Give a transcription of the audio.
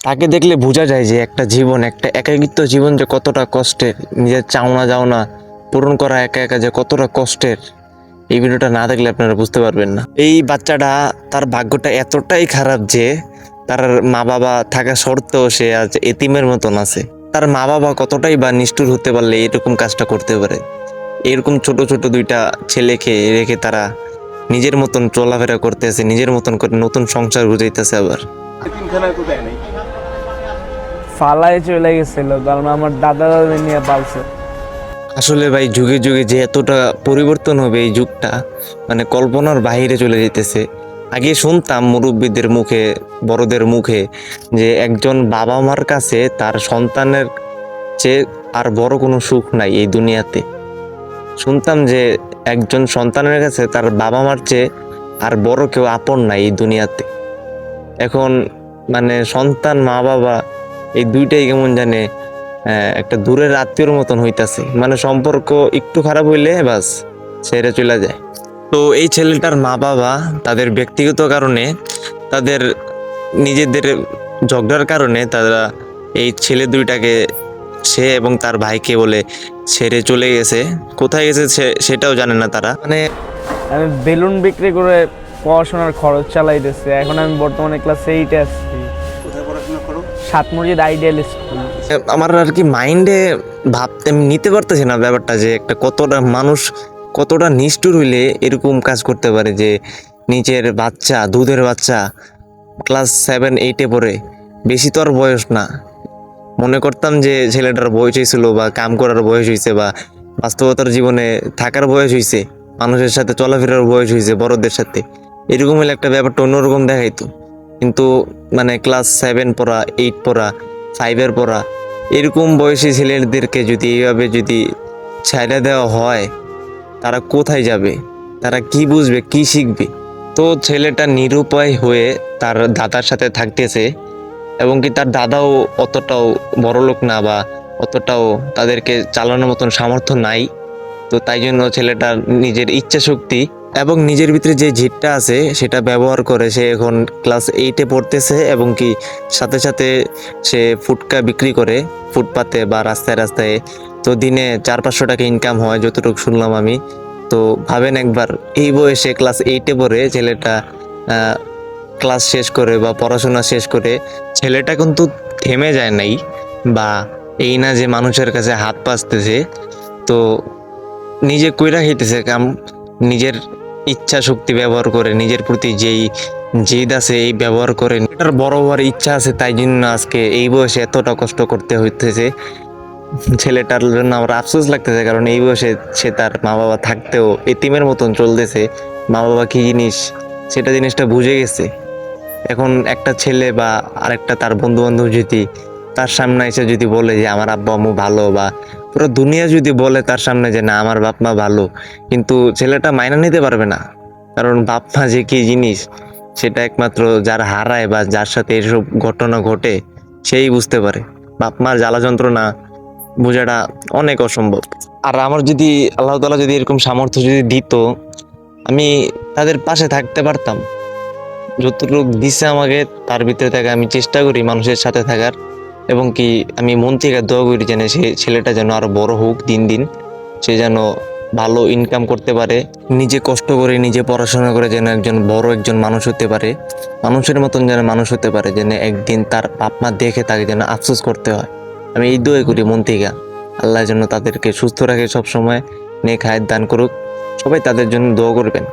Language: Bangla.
তাকে দেখলে বোঝা যায় যে একটা জীবন, একটা একাকিত্ব জীবন যে কতটা কষ্টের, নিজের চাওনা যাওনা পূরণ করা একা একা যে কতটা কষ্টের। এই ভিডিওটা না দেখলে আপনারা বুঝতে পারবেন না। এই বাচ্চাটা, তার ভাগ্যটা এতটাই খারাপ যে তার মা বাবা থাকা সত্ত্বেও সে আজ এতিমের মতন আছে। তার মা বাবা কতটাই বা নিষ্ঠুর হতে পারলে এরকম কাজটা করতে পারে। এরকম ছোট ছোট দুইটা ছেলেকে রেখে তারা নিজের মতন চলাফেরা করতেছে, নিজের মতন করে নতুন সংসার বুঝাইতেছে। আবার ফালাই চলে গেছিল, কারণ আমার দাদা দাদি নিয়ে পালছে। আসলে ভাই, যুগে যুগে যে এতটা পরিবর্তন হবে এই যুগটা, মানে কল্পনার বাইরে চলে যেতেছে। আগে শুনতাম মুরব্বীদের মুখে, বড়দের মুখে, যে একজন বাবা মার কাছে তার সন্তানের চেয়ে আর বড় কোনো সুখ নাই এই দুনিয়াতে। শুনতাম যে একজন সন্তানের কাছে তার বাবা মার চেয়ে আর বড় কেউ আপন নাই এই দুনিয়াতে। এখন মানে সন্তান, মা বাবা, এই দুইটাই কেমন জানে একটা দূরের আত্মীয়র মতন হইতাছে। মানে সম্পর্ক একটু খারাপ হইলে বাস ছেড়ে চলে যায়। তো এই ছেলেটার মা বাবা তাদের ব্যক্তিগত কারণে, তাদের নিজেদের ঝগড়ার কারণে তারা এই ছেলে দুইটাকে, সে এবং তার ভাইকে বলে ছেড়ে চলে গেছে। কোথায় গেছে সেটাও জানে না তারা। মানে আমি বেলুন বিক্রি করে পড়াশোনার খরচ চালাইতেছি। এখন আমি বর্তমানে ক্লাস 8-এ আছি। কোথায় পড়াশোনা করো? সাত মসজিদ আইডিয়াল স্কুল। আমার আর কি মাইন্ডে ভাবতে আমি নিতে পারতেছি না ব্যাপারটা, যে একটা কতটা মানুষ কতটা নিষ্ঠুর হইলে এরকম কাজ করতে পারে, যে নিজের বাচ্চা, দুধের বাচ্চা, ক্লাস 7-8-এ পড়ে, বেশি তো আর বয়স না। মনে করতাম যে ছেলেটার বয়স হয়েছিল বা কাম করার বয়স হয়েছে বা বাস্তবতার জীবনে থাকার বয়স হয়েছে, মানুষের সাথে চলাফেরার বয়স হয়েছে, বড়দের সাথে এরকম হলে একটা ব্যাপারটা অন্যরকম দেখাইতো। কিন্তু মানে ক্লাস 7 পড়া, 8 পড়া, 5-এর পড়া, এরকম বয়সী ছেলেদেরকে যদি এইভাবে যদি ছাইড়া দেওয়া হয়, তারা কোথায় যাবে? তারা কি বুঝবে, কি শিখবে? তো ছেলেটা নিরুপায় হয়ে তার দাদার সাথে থাকতেছে, এবং কি তার দাদাও অতটাও বড়লোক না বা অতটাও তাদেরকে চালানোর মতন সামর্থ্য নাই। তো তাই জন্য ছেলেটা নিজের ইচ্ছা শক্তি এবং নিজের ভিতরে যে জিদটা আছে সেটা ব্যবহার করে সে এখন ক্লাস 8-এ পড়তেছে, এবং কি সাথে সাথে সে ফুটকা বিক্রি করে ফুটপাতে বা রাস্তায় রাস্তায়। তো দিনে 400-500 টাকা ইনকাম হয় যতটুকু শুনলাম আমি। তো ভাবেন একবার, এই বয়সে ক্লাস 8-এ পড়ে ছেলেটা ক্লাস শেষ করে বা পড়াশোনা শেষ করে, ছেলেটা কিন্তু থেমে যায় নাই, বা এই না যে মানুষের কাছে হাত পাততেছে। তো নিজে কইরা খাইতেছে কাম, নিজের ইচ্ছা শক্তি ব্যবহার করে, নিজের প্রতি যেই জেদ আছে এই ব্যবহার করে, এটার বড় হওয়ার ইচ্ছা আছে, তাই জন্য আজকে এই বয়সে এতটা কষ্ট করতে হইতেছে। ছেলেটার জন্য আমার আফসোস লাগতেছে, কারণ এই বয়সে সে তার মা বাবা থাকতেও এতিমের মতন চলতেছে। মা বাবা কি জিনিস সেটা জিনিসটা বুঝে গেছে। এখন একটা ছেলে বা আরেকটা তার বন্ধু বান্ধব যদি তার সামনে এসে যদি বলে যে আমার আব্বা আম্মু ভালো, বা পুরো দুনিয়া যদি বলে তার সামনে যে না আমার বাপ মা ভালো, কিন্তু ছেলেটা মাইনা নিতে পারবে না। কারণ বাপ মা যে কি জিনিস সেটা একমাত্র যারা হারায় বা যার সাথে এসব ঘটনা ঘটে সেই বুঝতে পারে। বাপ মার জ্বালা যন্ত্রণা বোঝাটা অনেক অসম্ভব। আর আমার যদি আল্লাহ তাআলা যদি এরকম সামর্থ্য যদি দিত, আমি তাদের পাশে থাকতে পারতাম। যতটুকু দিছে আমাকে তার ভিতরে থেকে আমি চেষ্টা করি মানুষের সাথে থাকার, এবং কি আমি মন থেকে দোয়া করি যেন সে ছেলেটা যেন আরো বড় হোক দিন দিন, সে যেন ভালো ইনকাম করতে পারে, নিজে কষ্ট করে নিজে পড়াশোনা করে যেন একজন মানুষ হতে পারে, মানুষের মতন যেন মানুষ হতে পারে, যেন একদিন তার বাপ মা দেখে তাকে যেন আফসোস করতে হয়। আমি এই দোয়া করি মন থেকে। আল্লাহ যেন তাদেরকে সুস্থ রাখে সব সময়, নেক হায়াত দান করুক। সবাই তাদের জন্য দোয়া করবেন।